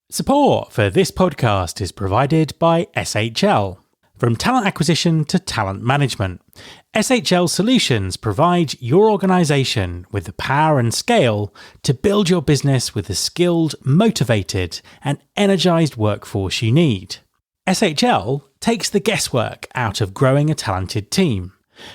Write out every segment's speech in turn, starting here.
Support for this podcast is provided by SHL. From talent acquisition to talent management, SHL Solutions provide your organisation with the power and scale to build your business with the skilled, motivated and energised workforce you need. SHL takes the guesswork out of growing a talented team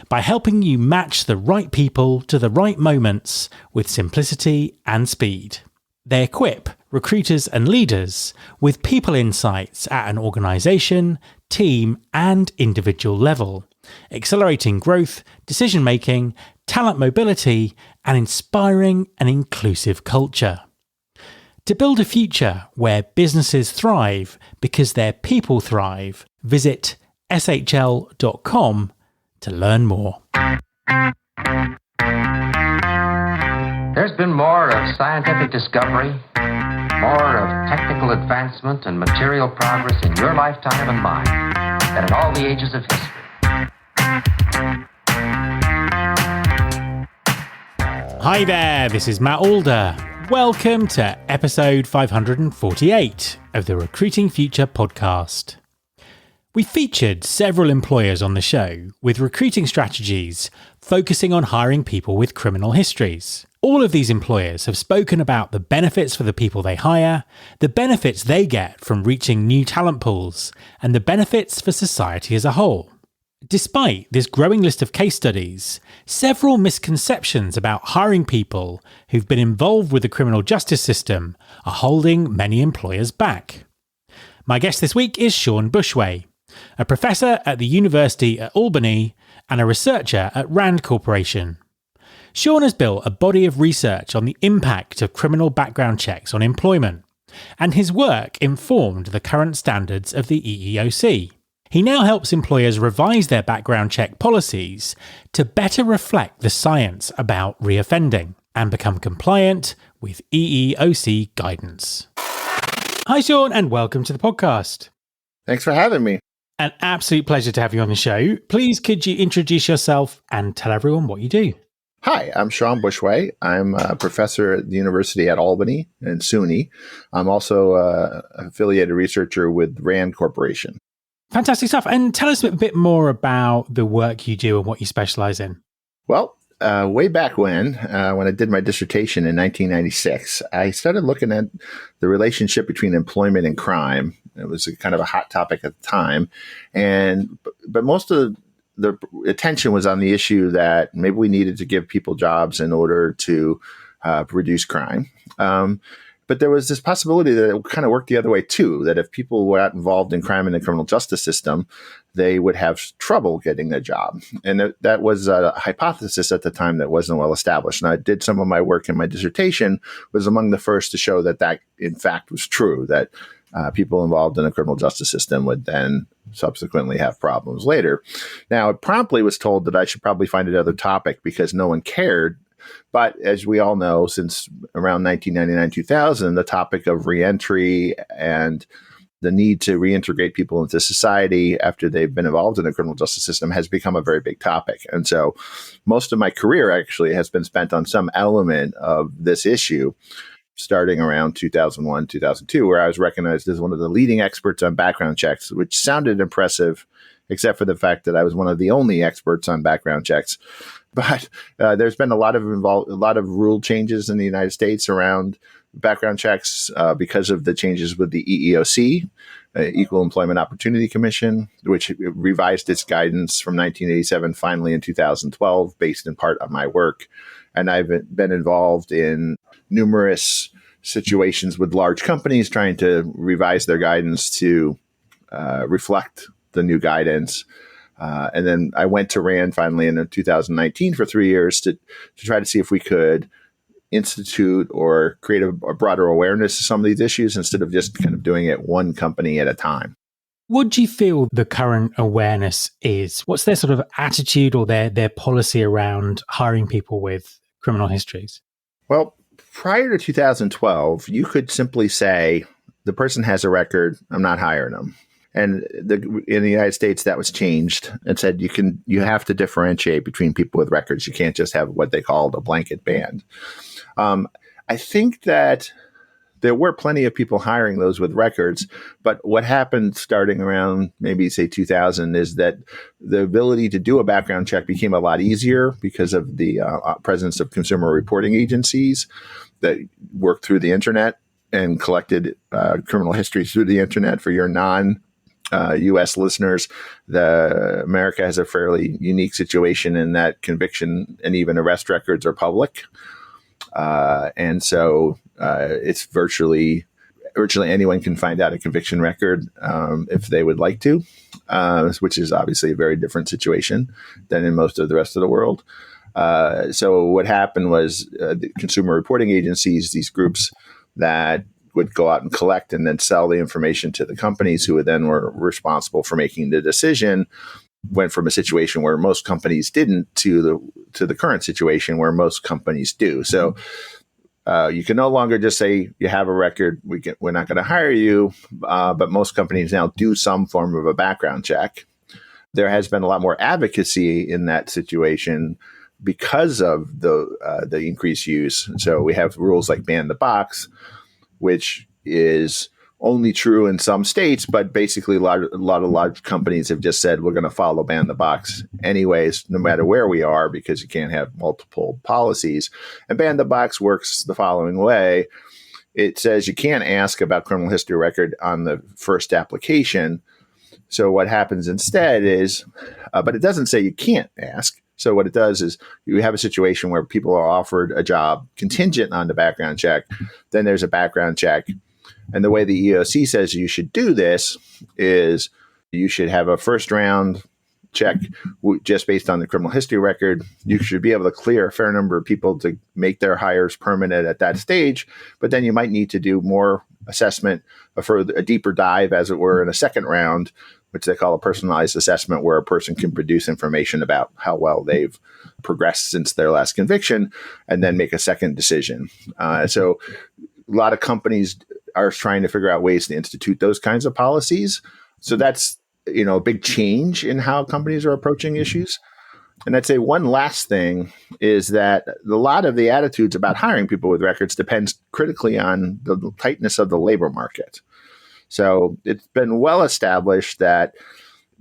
by helping you match the right people to the right moments with simplicity and speed. They equip recruiters and leaders with people insights at an organisation, team and individual level, accelerating growth, decision-making, talent mobility and inspiring an inclusive culture. To build a future where businesses thrive because their people thrive, visit shl.com to learn more. There's been more of scientific discovery, more of technical advancement and material progress in your lifetime and mine than in all the ages of history. Hi there, this is Matt Alder. Welcome to episode 548 of the Recruiting Future podcast. We featured several employers on the show with recruiting strategies focusing on hiring people with criminal histories. All of these employers have spoken about the benefits for the people they hire, the benefits they get from reaching new talent pools, and the benefits for society as a whole. Despite this growing list of case studies, several misconceptions about hiring people who've been involved with the criminal justice system are holding many employers back. My guest this week is Shawn Bushway, a professor at the University at Albany and a researcher at Rand Corporation. Shawn has built a body of research on the impact of criminal background checks on employment, and his work informed the current standards of the EEOC. He now helps employers revise their background check policies to better reflect the science about reoffending and become compliant with EEOC guidance. Hi Shawn, and welcome to the podcast. Thanks for having me. An absolute pleasure to have you on the show. Please could you introduce yourself and tell everyone what you do? Hi, I'm Shawn Bushway. I'm a professor at the University at Albany and SUNY. I'm also an affiliated researcher with Rand Corporation. Fantastic stuff. And tell us a bit more about the work you do and what you specialize in. Well, way back when I did my dissertation in 1996, I started looking at the relationship between employment and crime. It was kind of a hot topic at the time. But most of the attention was on the issue that maybe we needed to give people jobs in order to reduce crime. But there was this possibility that it would kind of work the other way too, that if people were not involved in crime in the criminal justice system, they would have trouble getting a job. And that was a hypothesis at the time that wasn't well established. And I did some of my work in my dissertation was among the first to show that in fact was true, that people involved in the criminal justice system would then subsequently have problems later. Now, it promptly was told that I should probably find another topic because no one cared. But as we all know, since around 1999-2000, the topic of reentry and the need to reintegrate people into society after they've been involved in the criminal justice system has become a very big topic. And so most of my career actually has been spent on some element of this issue, starting around 2001, 2002, where I was recognized as one of the leading experts on background checks, which sounded impressive, except for the fact that I was one of the only experts on background checks. But there's been a lot of rule changes in the United States around background checks because of the changes with the EEOC, Equal Employment Opportunity Commission, which revised its guidance from 1987 finally in 2012, based in part on my work. And I've been involved in numerous situations with large companies trying to revise their guidance to reflect the new guidance. And then I went to Rand finally in 2019 for 3 years to try to see if we could institute or create a broader awareness of some of these issues instead of just kind of doing it one company at a time. What do you feel the current awareness is? What's their sort of attitude or their policy around hiring people with criminal histories? Well, prior to 2012, you could simply say, the person has a record, I'm not hiring them. And in the United States, that was changed and said you have to differentiate between people with records. You can't just have what they called a blanket ban. I think that there were plenty of people hiring those with records. But what happened starting around maybe say 2000 is that the ability to do a background check became a lot easier because of the presence of consumer reporting agencies that worked through the internet and collected criminal histories through the internet. For your U.S. listeners, America has a fairly unique situation in that conviction and even arrest records are public. And so it's virtually anyone can find out a conviction record if they would like to, which is obviously a very different situation than in most of the rest of the world. So what happened was the consumer reporting agencies, these groups that would go out and collect and then sell the information to the companies who then were responsible for making the decision, went from a situation where most companies didn't to the current situation where most companies do. So you can no longer just say you have a record, we're not going to hire you, but most companies now do some form of a background check. There has been a lot more advocacy in that situation because of the increased use. So we have rules like ban the box, which is only true in some states, but basically a lot of large companies have just said we're going to follow ban the box anyways, no matter where we are, because you can't have multiple policies. And ban the box works the following way. It says you can't ask about criminal history record on the first application. So what happens instead is, but it doesn't say you can't ask. So what it does is you have a situation where people are offered a job contingent on the background check. Then there's a background check. And the way the EEOC says you should do this is you should have a first round check just based on the criminal history record. You should be able to clear a fair number of people to make their hires permanent at that stage. But then you might need to do more assessment, a deeper dive, as it were, in a second round, which they call a personalized assessment, where a person can produce information about how well they've progressed since their last conviction and then make a second decision. So a lot of companies are trying to figure out ways to institute those kinds of policies. So that's, a big change in how companies are approaching issues. And I'd say one last thing is that a lot of the attitudes about hiring people with records depends critically on the tightness of the labor market. So it's been well established that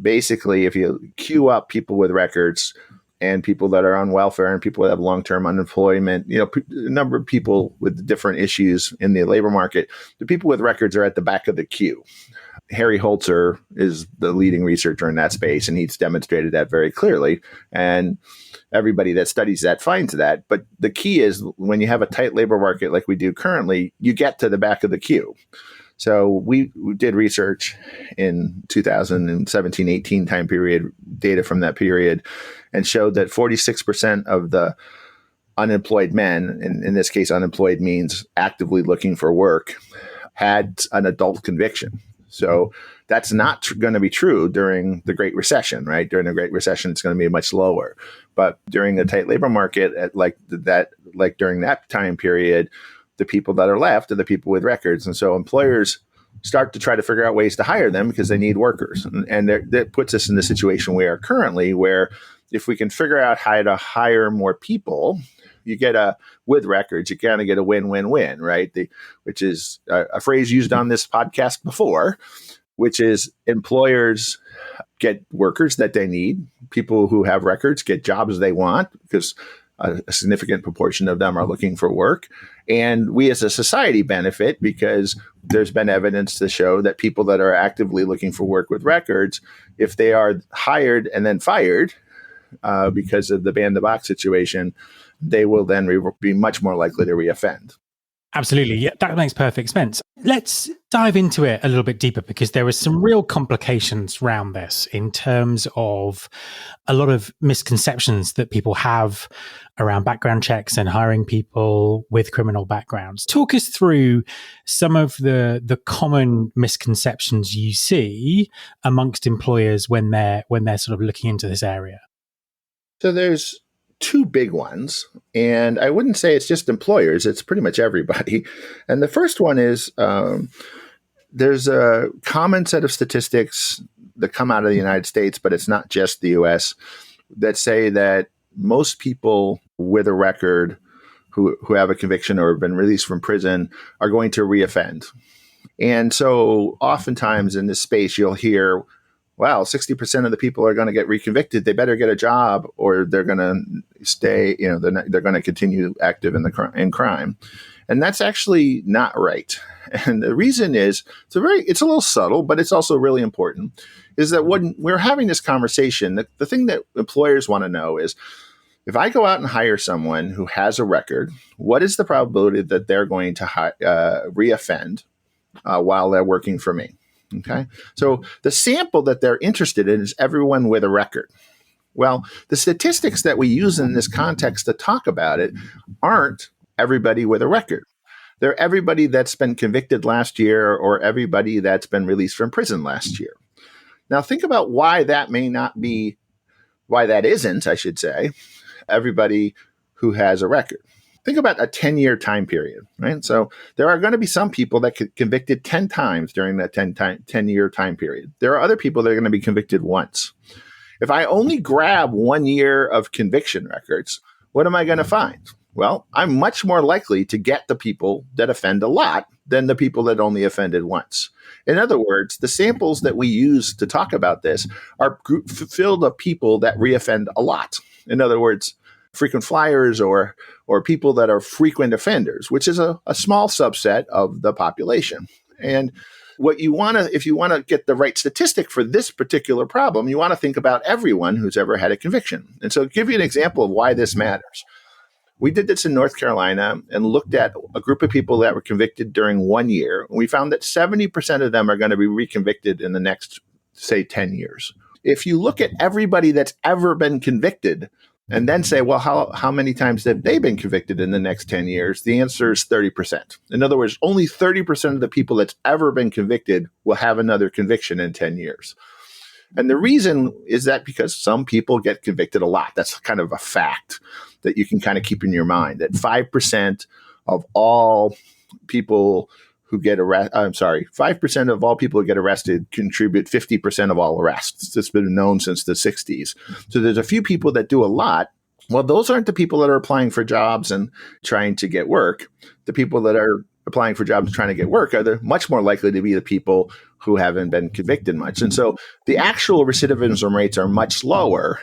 basically if you queue up people with records and people that are on welfare and people that have long-term unemployment, a number of people with different issues in the labor market, the people with records are at the back of the queue. Harry Holzer is the leading researcher in that space, and he's demonstrated that very clearly. And everybody that studies that finds that. But the key is when you have a tight labor market like we do currently, you get to the back of the queue. So we did research in 2017-18 time period, data from that period, and showed that 46% of the unemployed men, and in this case, unemployed means actively looking for work, had an adult conviction. So that's not going to be true during the Great Recession, right? During the Great Recession, it's going to be much lower. But during a tight labor market, like during that time period, the people that are left are the people with records. And so employers start to try to figure out ways to hire them because they need workers. And that puts us in the situation we are currently, where if we can figure out how to hire more people, you get with records, you kind of get a win-win-win, right? Which is a phrase used on this podcast before, which is employers get workers that they need. People who have records get jobs they want because a significant proportion of them are looking for work. And we as a society benefit because there's been evidence to show that people that are actively looking for work with records, if they are hired and then fired because of the ban the box situation, they will then be much more likely to reoffend. Absolutely. Yeah, that makes perfect sense. Let's dive into it a little bit deeper, because there are some real complications around this in terms of a lot of misconceptions that people have around background checks and hiring people with criminal backgrounds. Talk us through some of the common misconceptions you see amongst employers when they're sort of looking into this area. So there's two big ones, and I wouldn't say it's just employers, it's pretty much everybody. And the first one is there's a common set of statistics that come out of the United States, but it's not just the US, that say that most people with a record who have a conviction or have been released from prison are going to reoffend. And so oftentimes in this space, you'll hear, wow, 60% of the people are going to get reconvicted. They better get a job or they're going to stay, they're going to continue active in crime. And that's actually not right. And the reason is, it's a little subtle, but it's also really important, is that when we're having this conversation, the thing that employers want to know is, if I go out and hire someone who has a record, what is the probability that they're going to reoffend while they're working for me? Okay. So the sample that they're interested in is everyone with a record. Well, the statistics that we use in this context to talk about it aren't everybody with a record. They're everybody that's been convicted last year or everybody that's been released from prison last year. Now think about why that isn't, I should say, everybody who has a record. Think about a 10-year time period, right? So there are going to be some people that get convicted 10 times during that 10-year time period. There are other people that are going to be convicted once. If I only grab 1 year of conviction records, what am I going to find? Well, I'm much more likely to get the people that offend a lot than the people that only offended once. In other words, the samples that we use to talk about this are filled of people that reoffend a lot. In other words, frequent flyers or people that are frequent offenders, which is a small subset of the population. And if you want to get the right statistic for this particular problem, you want to think about everyone who's ever had a conviction. And so I'll give you an example of why this matters. We did this in North Carolina and looked at a group of people that were convicted during 1 year. And we found that 70% of them are going to be reconvicted in the next, say, 10 years. If you look at everybody that's ever been convicted and then say, well, how many times have they been convicted in the next 10 years? The answer is 30%. In other words, only 30% of the people that's ever been convicted will have another conviction in 10 years. And the reason is that because some people get convicted a lot. That's kind of a fact that you can kind of keep in your mind, that 5% of all people who get arrested, 5% of all people who get arrested contribute 50% of all arrests. It's been known since the 60s. So there's a few people that do a lot. Well, those aren't the people that are applying for jobs and trying to get work. The people that are applying for jobs and trying to get work are much more likely to be the people who haven't been convicted much. And so the actual recidivism rates are much lower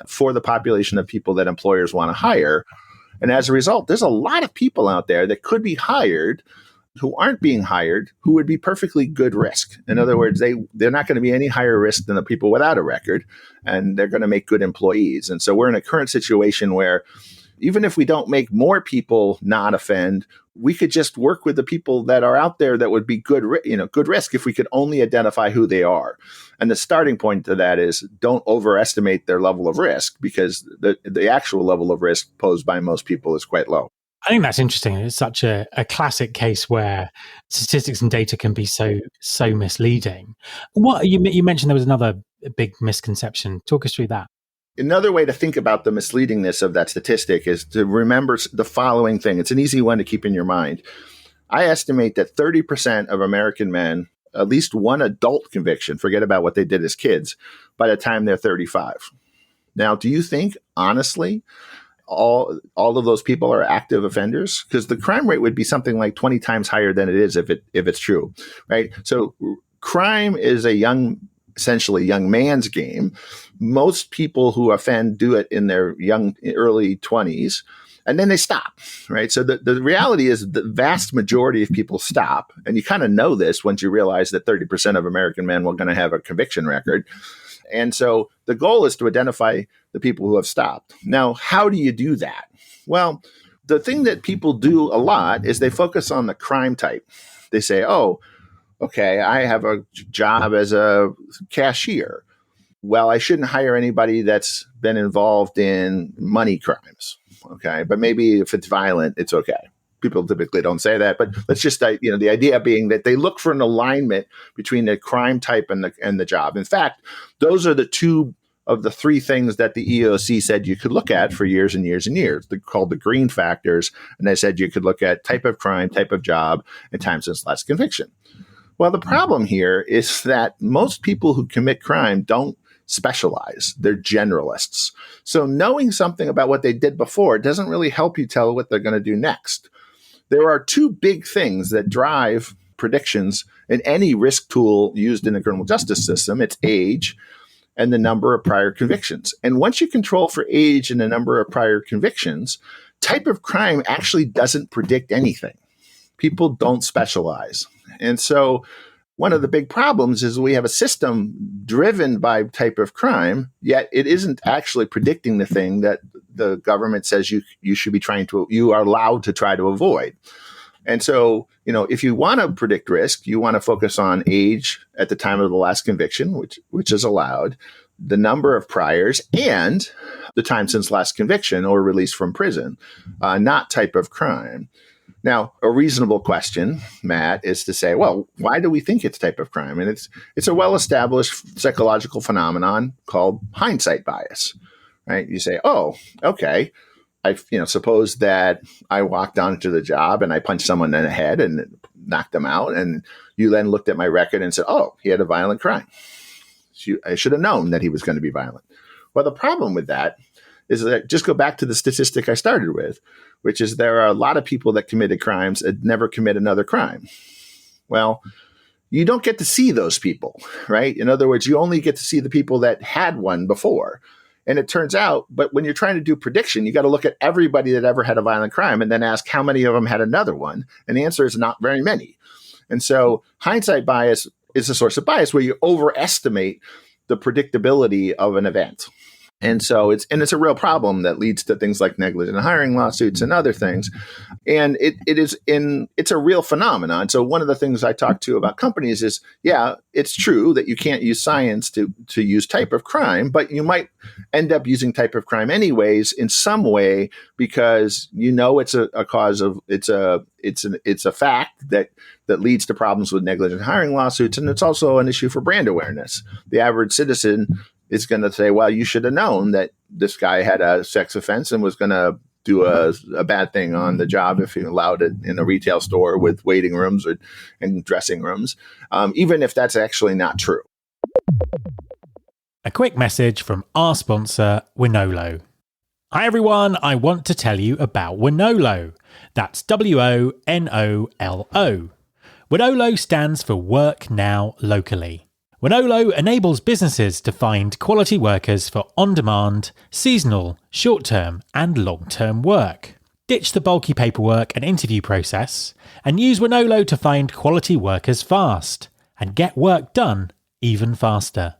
for the population of people that employers want to hire. And as a result, there's a lot of people out there that could be hired who aren't being hired, who would be perfectly good risk. In other words, they're not going to be any higher risk than the people without a record, and they're going to make good employees. And so we're in a current situation where even if we don't make more people not offend, we could just work with the people that are out there that would be good risk if we could only identify who they are. And the starting point to that is don't overestimate their level of risk, because the actual level of risk posed by most people is quite low. I think that's interesting. It's such a classic case where statistics and data can be so misleading. What you mentioned there was another big misconception. Talk us through that. Another way to think about the misleadingness of that statistic is to remember the following thing. It's an easy one to keep in your mind. I estimate that 30% of American men, at least one adult conviction, forget about what they did as kids, by the time they're 35. Now, do you think, honestly, all of those people are active offenders? Because the crime rate would be something like 20 times higher than it is if it's true, right? So crime is essentially young man's game. Most people who offend do it in their early 20s, and then they stop, right? So the reality is the vast majority of people stop. And you kind of know this once you realize that 30% of American men are going to have a conviction record. And so the goal is to identify the people who have stopped. Now, how do you do that? Well, the thing that people do a lot is they focus on the crime type. They say, oh, okay, I have a job as a cashier. Well, I shouldn't hire anybody that's been involved in money crimes. Okay, but maybe if it's violent, it's okay. People typically don't say that, but let's just, the idea being that they look for an alignment between the crime type and the job. In fact, those are the two of the three things that the EEOC said you could look at for years and years and years. They're called the green factors. And they said you could look at type of crime, type of job, and time since last conviction. Well, the problem here is that most people who commit crime don't specialize. They're generalists. So knowing something about what they did before doesn't really help you tell what they're going to do next. There are two big things that drive predictions in any risk tool used in the criminal justice system. It's age and the number of prior convictions. And once you control for age and the number of prior convictions, type of crime actually doesn't predict anything. People don't specialize. And so one of the big problems is we have a system driven by type of crime, yet it isn't actually predicting the thing that the government says you should be you are allowed to try to avoid. And so, if you want to predict risk, you want to focus on age at the time of the last conviction, which is allowed, the number of priors, and the time since last conviction or release from prison, not type of crime. Now, a reasonable question, Matt, is to say, well, why do we think it's type of crime? And it's a well-established psychological phenomenon called hindsight bias, right? You say, oh, okay. Suppose that I walked onto the job and I punched someone in the head and knocked them out. And you then looked at my record and said, oh, he had a violent crime. I should have known that he was going to be violent. Well, the problem with that is that just go back to the statistic I started with, which is there are a lot of people that committed crimes and never commit another crime. Well, you don't get to see those people, right? In other words, you only get to see the people that had one before. And it turns out, but when you're trying to do prediction, you got to look at everybody that ever had a violent crime and then ask how many of them had another one. And the answer is not very many. And so hindsight bias is a source of bias where you overestimate the predictability of an event. And so it's a real problem that leads to things like negligent hiring lawsuits and other things. And it's a real phenomenon. So one of the things I talk to about companies is, yeah, it's true that you can't use science to use type of crime, but you might end up using type of crime anyways in some way because it's a cause of it's a fact that leads to problems with negligent hiring lawsuits, and it's also an issue for brand awareness. The average citizen is going to say, well, you should have known that this guy had a sex offense and was going to do a bad thing on the job if he allowed it in a retail store with waiting rooms and dressing rooms, even if that's actually not true. A quick message from our sponsor, Winolo. Hi everyone, I want to tell you about Winolo. That's Winolo. Winolo stands for Work Now Locally. Winolo enables businesses to find quality workers for on-demand, seasonal, short-term and long-term work. Ditch the bulky paperwork and interview process and use Winolo to find quality workers fast and get work done even faster.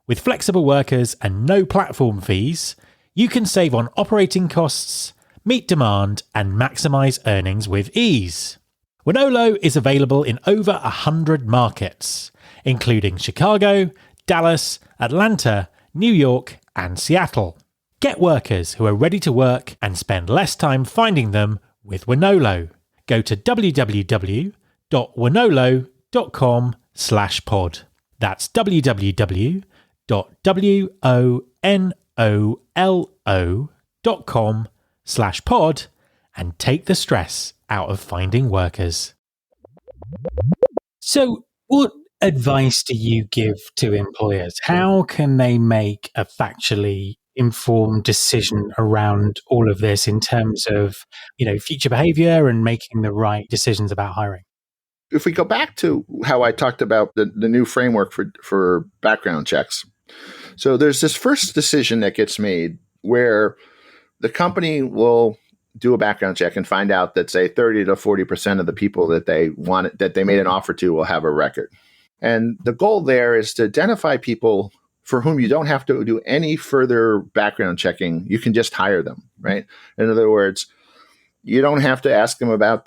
With flexible workers and no platform fees, you can save on operating costs, meet demand and maximise earnings with ease. Winolo is available in over 100 markets, including Chicago, Dallas, Atlanta, New York, and Seattle. Get workers who are ready to work and spend less time finding them with Winolo. Go to www.winolo.com/pod. That's www.winolo.com/pod and take the stress out of finding workers. So, what advice do you give to employers? How can they make a factually informed decision around all of this in terms of, future behavior and making the right decisions about hiring? If we go back to how I talked about the new framework for background checks. So there's this first decision that gets made where the company will do a background check and find out that, say, 30 to 40% of the people that they made an offer to will have a record. And the goal there is to identify people for whom you don't have to do any further background checking. You can just hire them, right? In other words, you don't have to ask them about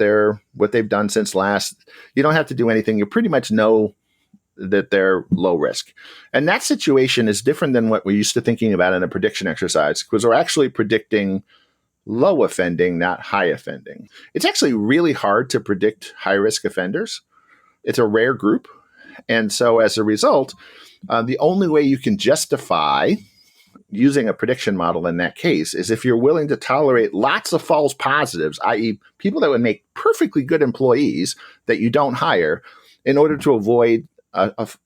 what they've done since last. You don't have to do anything. You pretty much know that they're low risk. And that situation is different than what we're used to thinking about in a prediction exercise, because we're actually predicting low offending, not high offending. It's actually really hard to predict high-risk offenders. It's a rare group. And so as a result, the only way you can justify using a prediction model in that case is if you're willing to tolerate lots of false positives, i.e. people that would make perfectly good employees that you don't hire in order to avoid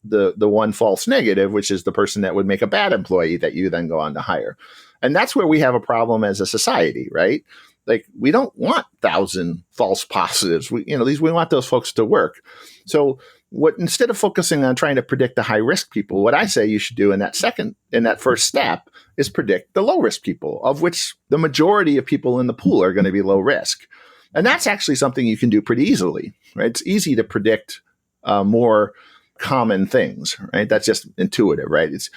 the one false negative, which is the person that would make a bad employee that you then go on to hire. And that's where we have a problem as a society, right? Like, we don't want 1,000 false positives. We want those folks to work. So instead of focusing on trying to predict the high risk people, what I say you should do in that first step is predict the low risk people, of which the majority of people in the pool are going to be low risk. And that's actually something you can do pretty easily, right? It's easy to predict more common things, right? That's just intuitive, right? It's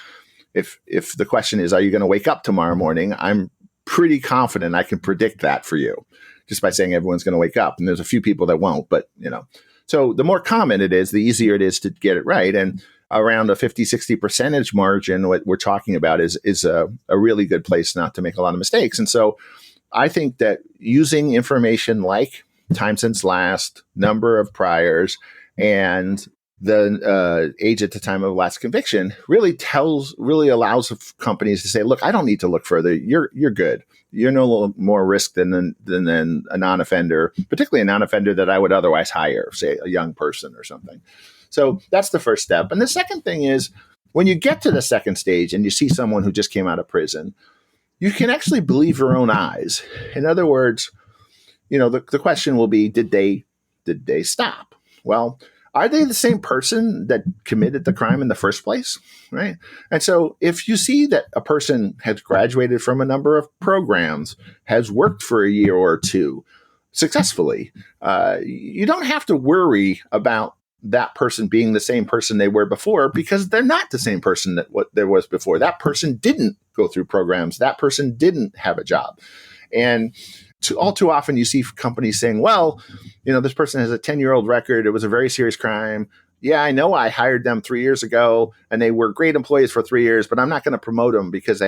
if the question is, are you going to wake up tomorrow morning? I'm pretty confident I can predict that for you just by saying everyone's going to wake up. And there's a few people that won't, but so the more common it is, the easier it is to get it right. And around a 50-60% margin, what we're talking about is a really good place not to make a lot of mistakes. And so I think that using information like time since last, number of priors, and the age at the time of last conviction really allows companies to say, look, I don't need to look further. You're good. You're no more risk than a non-offender, particularly a non-offender that I would otherwise hire, say a young person or something. So that's the first step. And the second thing is, when you get to the second stage and you see someone who just came out of prison, you can actually believe your own eyes. In other words, the question will be, did they stop? Well, are they the same person that committed the crime in the first place, right? And so if you see that a person has graduated from a number of programs, has worked for a year or two successfully, you don't have to worry about that person being the same person they were before, because they're not the same person that what there was before. That person didn't go through programs. That person didn't have a job. And all too often you see companies saying, well, this person has a 10-year-old record. It was a very serious crime. Yeah, I know I hired them 3 years ago and they were great employees for 3 years, but I'm not going to promote them because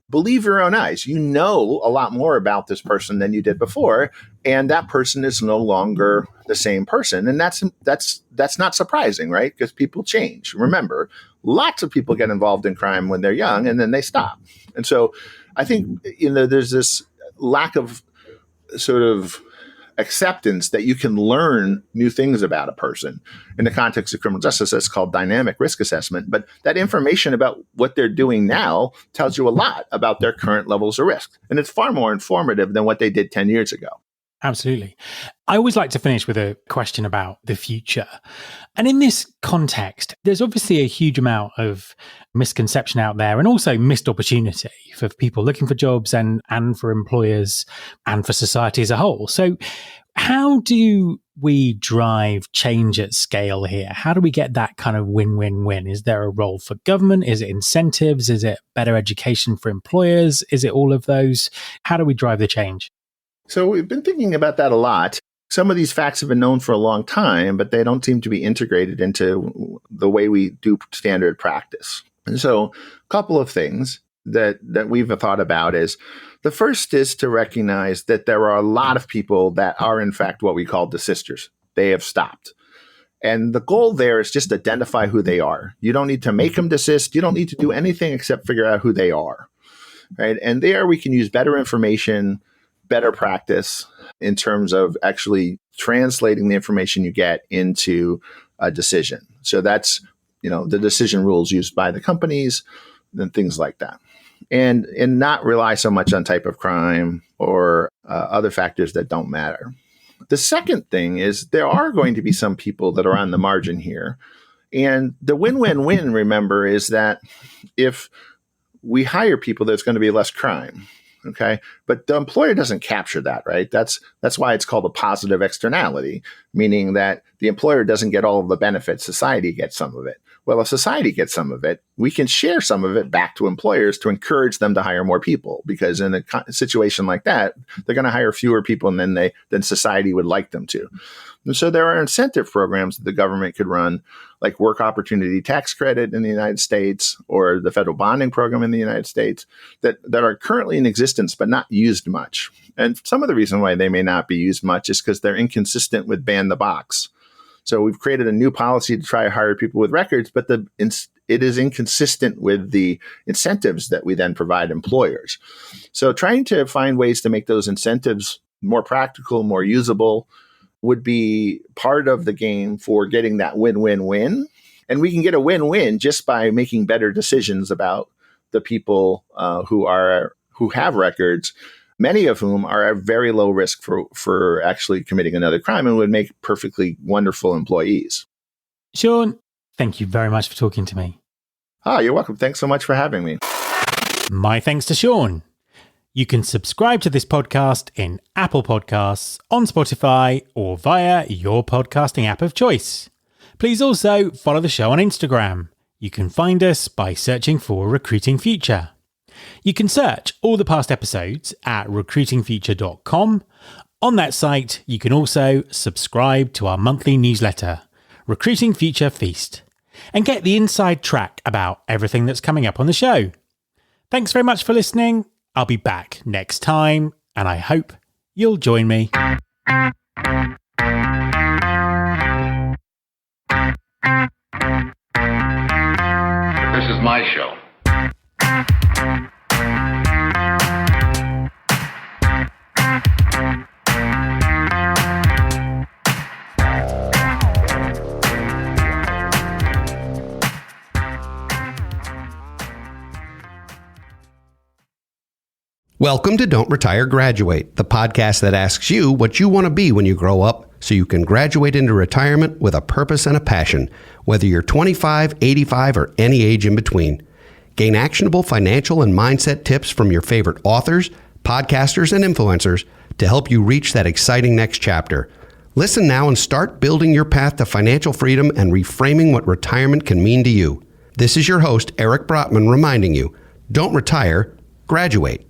believe your own eyes. You know a lot more about this person than you did before. And that person is no longer the same person. And that's not surprising, right? Because people change. Remember, lots of people get involved in crime when they're young and then they stop. And so I think, there's this lack of sort of acceptance that you can learn new things about a person. In the context of criminal justice, that's called dynamic risk assessment. But that information about what they're doing now tells you a lot about their current levels of risk. And it's far more informative than what they did 10 years ago. Absolutely. I always like to finish with a question about the future. And in this context, there's obviously a huge amount of misconception out there and also missed opportunity for people looking for jobs and for employers and for society as a whole. So how do we drive change at scale here? How do we get that kind of win-win-win? Is there a role for government? Is it incentives? Is it better education for employers? Is it all of those? How do we drive the change? So we've been thinking about that a lot. Some of these facts have been known for a long time, but they don't seem to be integrated into the way we do standard practice. And so a couple of things that we've thought about is, the first is to recognize that there are a lot of people that are in fact what we call desisters. They have stopped. And the goal there is just identify who they are. You don't need to make them desist. You don't need to do anything except figure out who they are, right? And there we can use better information, better practice in terms of actually translating the information you get into a decision. So that's, the decision rules used by the companies and things like that. And not rely so much on type of crime or other factors that don't matter. The second thing is, there are going to be some people that are on the margin here. And the win-win-win, remember, is that if we hire people, there's going to be less crime. Okay. But the employer doesn't capture that, right? That's why it's called a positive externality, meaning that the employer doesn't get all of the benefits. Society gets some of it. Well, if society gets some of it, we can share some of it back to employers to encourage them to hire more people, because in a situation like that, they're going to hire fewer people than society would like them to. And so there are incentive programs that the government could run, like work opportunity tax credit in the United States or the federal bonding program in the United States that are currently in existence but not used much. And some of the reason why they may not be used much is because they're inconsistent with ban the box. So we've created a new policy to try to hire people with records, but it is inconsistent with the incentives that we then provide employers. So trying to find ways to make those incentives more practical, more usable, would be part of the game for getting that win-win-win. And we can get a win-win just by making better decisions about the people who have records, many of whom are at very low risk for actually committing another crime and would make perfectly wonderful employees. Shawn, thank you very much for talking to me. You're welcome. Thanks so much for having me. My thanks to Shawn. You can subscribe to this podcast in Apple Podcasts, on Spotify, or via your podcasting app of choice. Please also follow the show on Instagram. You can find us by searching for Recruiting Future. You can search all the past episodes at recruitingfuture.com. On that site, you can also subscribe to our monthly newsletter, Recruiting Future Feast, and get the inside track about everything that's coming up on the show. Thanks very much for listening. I'll be back next time, and I hope you'll join me. This is my show. Welcome to Don't Retire, Graduate, the podcast that asks you what you want to be when you grow up so you can graduate into retirement with a purpose and a passion, whether you're 25, 85, or any age in between. Gain actionable financial and mindset tips from your favorite authors, podcasters, and influencers to help you reach that exciting next chapter. Listen now and start building your path to financial freedom and reframing what retirement can mean to you. This is your host, Eric Brotman, reminding you, don't retire, graduate.